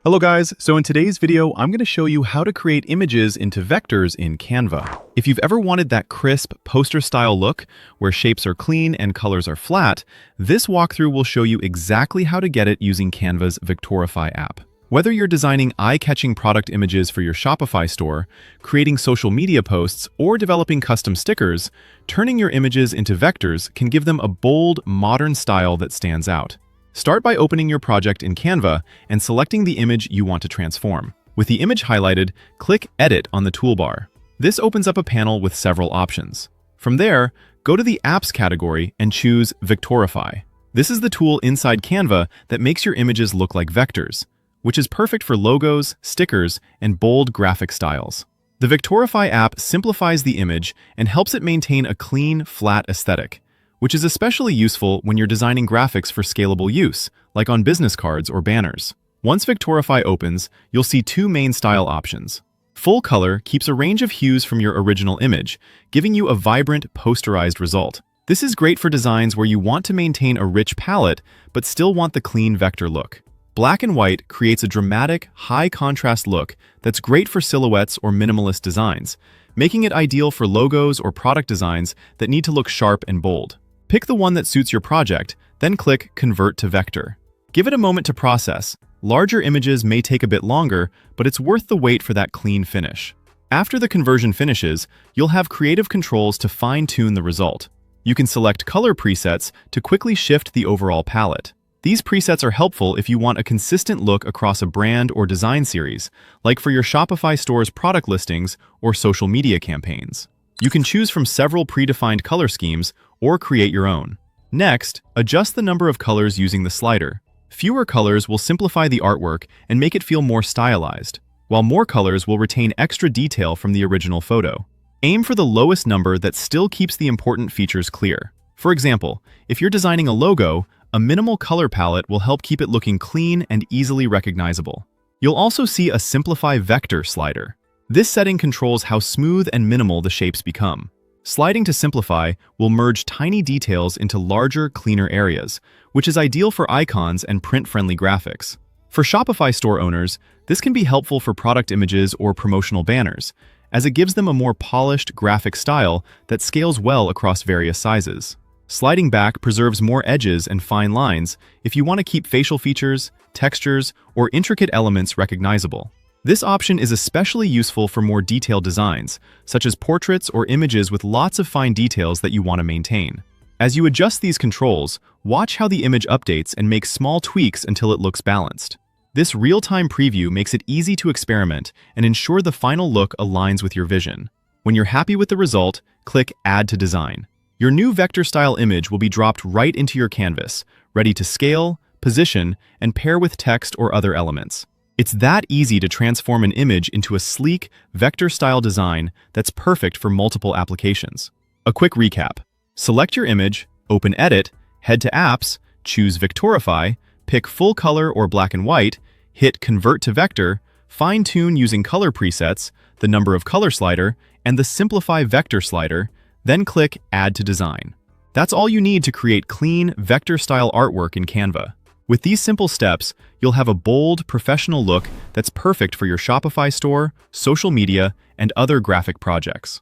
Hello guys, so in today's video, I'm going to show you how to create images into vectors in Canva. If you've ever wanted that crisp poster-style look, where shapes are clean and colors are flat, this walkthrough will show you exactly how to get it using Canva's Victorify app. Whether you're designing eye-catching product images for your Shopify store, creating social media posts, or developing custom stickers, turning your images into vectors can give them a bold, modern style that stands out. Start by opening your project in Canva and selecting the image you want to transform. With the image highlighted, click Edit on the toolbar. This opens up a panel with several options. From there, go to the Apps category and choose Victorify. This is the tool inside Canva that makes your images look like vectors, which is perfect for logos, stickers, and bold graphic styles. The Victorify app simplifies the image and helps it maintain a clean, flat aesthetic, which is especially useful when you're designing graphics for scalable use, like on business cards or banners. Once Victorify opens, you'll see two main style options. Full color keeps a range of hues from your original image, giving you a vibrant, posterized result. This is great for designs where you want to maintain a rich palette, but still want the clean vector look. Black and white creates a dramatic, high-contrast look that's great for silhouettes or minimalist designs, making it ideal for logos or product designs that need to look sharp and bold. Pick the one that suits your project, then click Convert to Vector. Give it a moment to process. Larger images may take a bit longer, but it's worth the wait for that clean finish. After the conversion finishes, you'll have creative controls to fine-tune the result. You can select color presets to quickly shift the overall palette. These presets are helpful if you want a consistent look across a brand or design series, like for your Shopify store's product listings or social media campaigns. You can choose from several predefined color schemes or create your own. Next, adjust the number of colors using the slider. Fewer colors will simplify the artwork and make it feel more stylized, while more colors will retain extra detail from the original photo. Aim for the lowest number that still keeps the important features clear. For example, if you're designing a logo, a minimal color palette will help keep it looking clean and easily recognizable. You'll also see a Simplify Vector slider. This setting controls how smooth and minimal the shapes become. Sliding to Simplify will merge tiny details into larger, cleaner areas, which is ideal for icons and print-friendly graphics. For Shopify store owners, this can be helpful for product images or promotional banners, as it gives them a more polished graphic style that scales well across various sizes. Sliding back preserves more edges and fine lines if you want to keep facial features, textures, or intricate elements recognizable. This option is especially useful for more detailed designs, such as portraits or images with lots of fine details that you want to maintain. As you adjust these controls, watch how the image updates and make small tweaks until it looks balanced. This real-time preview makes it easy to experiment and ensure the final look aligns with your vision. When you're happy with the result, click Add to Design. Your new vector-style image will be dropped right into your canvas, ready to scale, position, and pair with text or other elements. It's that easy to transform an image into a sleek, vector-style design that's perfect for multiple applications. A quick recap. Select your image, open Edit, head to Apps, choose Victorify, pick full color or black and white, hit Convert to Vector, fine-tune using color presets, the number of color slider, and the Simplify Vector slider, then click Add to Design. That's all you need to create clean, vector-style artwork in Canva. With these simple steps, you'll have a bold, professional look that's perfect for your Shopify store, social media, and other graphic projects.